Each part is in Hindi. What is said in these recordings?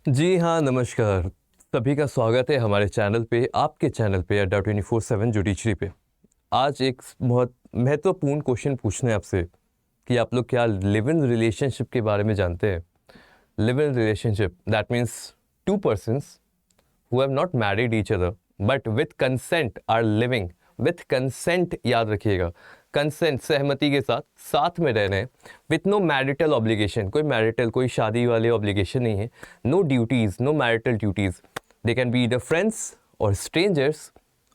जी हाँ, नमस्कार। सभी का स्वागत है हमारे चैनल पे, आपके चैनल पे अड्डा 24/7 जुडिशरी पे। आज एक बहुत महत्वपूर्ण क्वेश्चन पूछना है आपसे कि आप लोग क्या लिव इन रिलेशनशिप के बारे में जानते हैं? Live in relationship that means to persons who have not married each other but with consent are living with consent। याद रखिएगा, कंसेंट सहमति के साथ साथ में रह रहे हैं विथ नो मैरिटल ऑब्लिगेशन। कोई मैरिटल कोई शादी वाले ऑब्लिगेशन नहीं है। No duties, no marital duties. They can be the friends और स्ट्रेंजर्स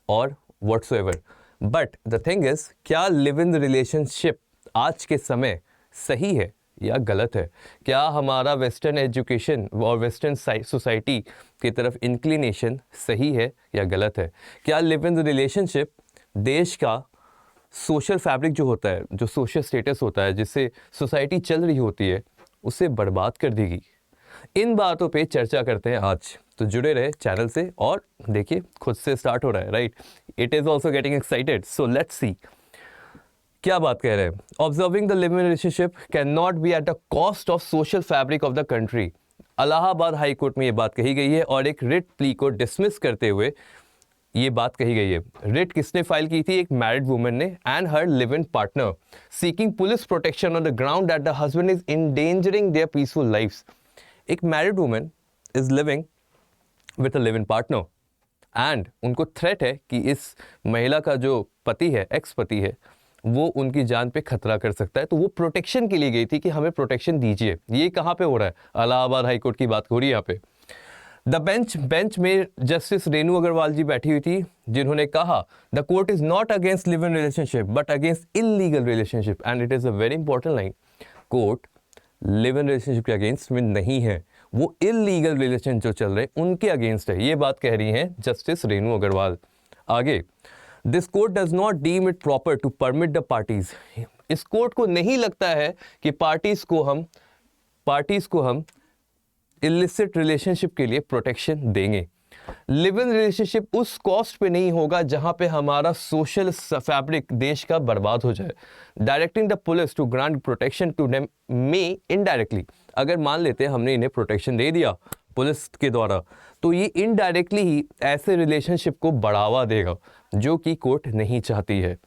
और whatsoever. But the thing is, क्या लिव इन रिलेशनशिप आज के समय सही है या गलत है? क्या हमारा वेस्टर्न एजुकेशन और वेस्टर्न सोसाइटी की तरफ इंक्लिनेशन सही है या गलत है? क्या लिव इन रिलेशनशिप देश का सोशल फैब्रिक जो होता है, जो सोशल स्टेटस होता है, जिससे सोसाइटी चल रही होती है, उसे बर्बाद कर देगी? इन बातों पे चर्चा करते हैं आज। तो जुड़े रहे चैनल से और देखिए, खुद से स्टार्ट हो रहा है, right? It is also getting excited, so let's see क्या बात कह रहे हैं। Observing the live in relationship can not be at the cost of social fabric of the country. Allahabad high court में ये बात कही गई है और एक रिट प्ली को डिसमिस करते हुए ये बात कही गई है। रिट किसने फाइल की थी? एक मैरिड वुमन ने and her live in partner seeking police protection on the ground that the husband is endangering their peaceful lifes. एक married woman is living with a live in partner and उनको थ्रेट है कि इस महिला का जो पति है, एक्स पति है, वो उनकी जान पे खतरा कर सकता है। तो वो प्रोटेक्शन के लिए गई थी कि हमें प्रोटेक्शन दीजिए। ये कहाँ पे हो रहा है? इलाहाबाद हाई कोर्ट की बात हो रही है यहाँ पे। द बेंच में जस्टिस रेणु अग्रवाल जी बैठी हुई थी, जिन्होंने कहा the court is not against live in relationship but against illegal relationship and it is a very important line. Court live in relationship के अगेंस्ट में नहीं है, वो इलीगल रिलेशन जो चल रहे हैं उनके अगेंस्ट है। ये बात कह रही हैं जस्टिस रेणु अग्रवाल। आगे, this court does not deem it proper to permit the parties. इस कोर्ट को नहीं लगता है कि पार्टीज को हम इलिसिट रिलेशनशिप के लिए प्रोटेक्शन देंगे। लिव इन रिलेशनशिप उस कॉस्ट पे नहीं होगा जहां पे हमारा सोशल फैब्रिक देश का बर्बाद हो जाए। Directing the police to grant protection to them may indirectly, अगर मान लेते हैं हमने इन्हें प्रोटेक्शन दे दिया पुलिस के द्वारा, तो ये इनडायरेक्टली ही ऐसे रिलेशनशिप को बढ़ावा देगा जो कि कोर्ट नहीं चाहती है।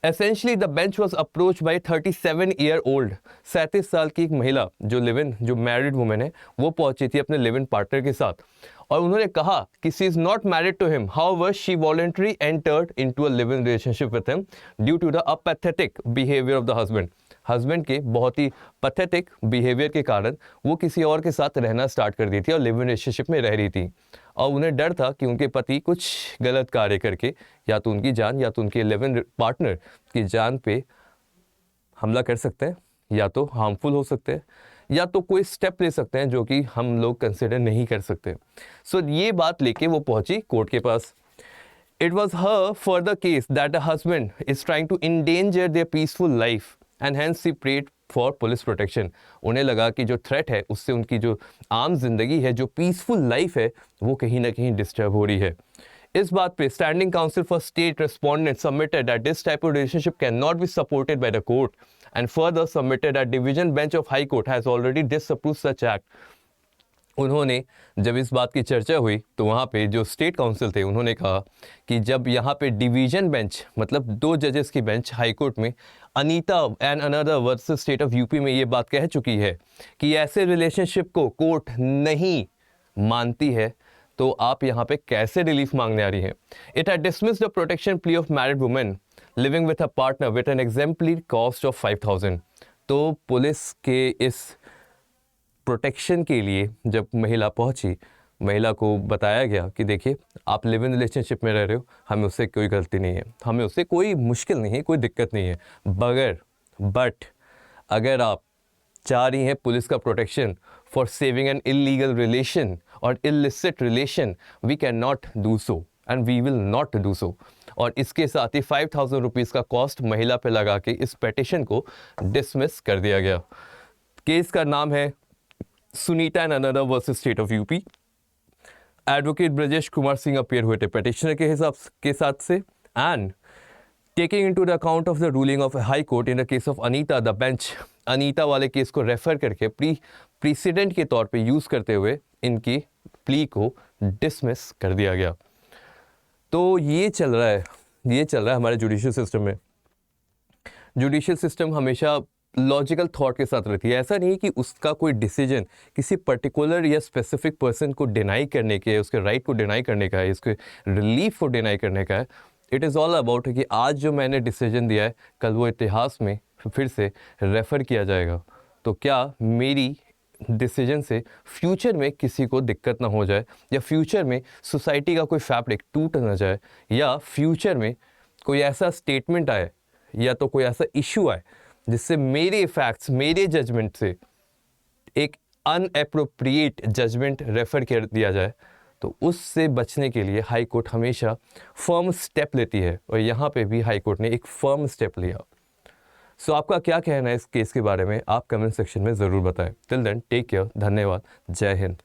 Essentially the bench was approach by 37-year-old, 37 साल की एक महिला जो मैरिड वुमेन है, वो पहुंची थी अपने लिव इन पार्टनर के साथ और उन्होंने कहा कि she is not married to him, however she voluntary entered into a live in relationship with him due to the apathetic behaviour of the husband के बहुत ही पैथेटिक बिहेवियर के कारण वो किसी और के साथ रहना स्टार्ट कर दी थी और लिव इन रिलेशनशिप में रह रही थी और उन्हें डर था कि उनके पति कुछ गलत कार्य करके या तो उनकी जान या तो उनके लिव इन पार्टनर की जान पे हमला कर सकते हैं, या तो हार्मफुल हो सकते हैं, या तो कोई स्टेप ले सकते हैं जो कि हम लोग कंसिडर नहीं कर सकते। सो ये बात लेके वो पहुंची कोर्ट के पास। It was her further case that the husband is trying to endanger their peaceful life and hence she prayed for police protection. उन्हें लगा कि जो थ्रेट है उससे उनकी जो आम जिंदगी है, जो पीसफुल लाइफ है, वो कहीं ना कहीं डिस्टर्ब हो रही है। इस बात पे standing council for state respondent submitted that this type of relationship can not be supported by the court and further submitted that division bench of high court has already disapproved such act. उन्होंने जब इस बात की चर्चा हुई तो वहाँ पे जो स्टेट काउंसिल थे उन्होंने कहा कि जब यहाँ पे डिवीजन बेंच, मतलब 2 जजेस की बेंच हाई कोर्ट में Anita and another versus state of UP में ये बात कह चुकी है कि ऐसे रिलेशनशिप को कोर्ट नहीं मानती है, तो आप यहाँ पे कैसे रिलीफ मांगने आ रही हैं? It had dismissed the protection plea of married women living with a partner with an exemplary cost of 5,000। तो पुलिस के इस प्रोटेक्शन के लिए जब महिला पहुंची, महिला को बताया गया कि देखिए आप लिव इन रिलेशनशिप में रह रहे हो, हमें उससे कोई गलती नहीं है, हमें उससे कोई मुश्किल नहीं है, कोई दिक्कत नहीं है, बट अगर आप चाह रही हैं पुलिस का protection for saving an illegal relation और illicit relation, we can not do so and we will not do so. और इसके साथ ही 5,000 रुपीज़ का कॉस्ट महिला पे लगा के इस पेटिशन को डिसमिस कर दिया गया। केस का नाम है Sunita and another versus state of UP. Advocate Brajesh Kumar Singh appear हुए थे पेटिशनर के हिसाब के साथ से and taking into the account of the ruling of high court in the case of Anita, the bench Anita वाले केस को रेफर करके प्रीसिडेंट के तौर पे यूज़ करते हुए इनकी प्ली को डिसमिस कर दिया गया। तो ये चल रहा है हमारे जुडिशियल सिस्टम में। जुडिशियल सिस्टम हमेशा लॉजिकल थॉट के साथ रहती है। ऐसा नहीं कि उसका कोई डिसीजन किसी पर्टिकुलर या स्पेसिफिक पर्सन को डिनाई करने के, उसके राइट को डिनाई करने का है, उसके रिलीफ को डिनाई करने का है। इट इज़ ऑल अबाउट कि आज जो मैंने डिसीजन दिया है कल वो इतिहास में फिर से रेफ़र किया जाएगा। तो क्या मेरी डिसीजन से फ्यूचर में किसी को दिक्कत ना हो जाए, या फ्यूचर में सोसाइटी का कोई फैब्रिक टूट ना जाए, या फ्यूचर में कोई ऐसा स्टेटमेंट आए या तो कोई ऐसा इशू आए जिससे मेरे फैक्ट्स, मेरे जजमेंट से एक अनएप्रोप्रिएट जजमेंट रेफर कर दिया जाए, तो उससे बचने के लिए हाई कोर्ट हमेशा फर्म स्टेप लेती है, और यहाँ पे भी हाई कोर्ट ने एक फर्म स्टेप लिया। सो आपका क्या कहना है इस केस के बारे में, आप कमेंट सेक्शन में ज़रूर बताएं। टिल देन टेक केयर, धन्यवाद, जय हिंद।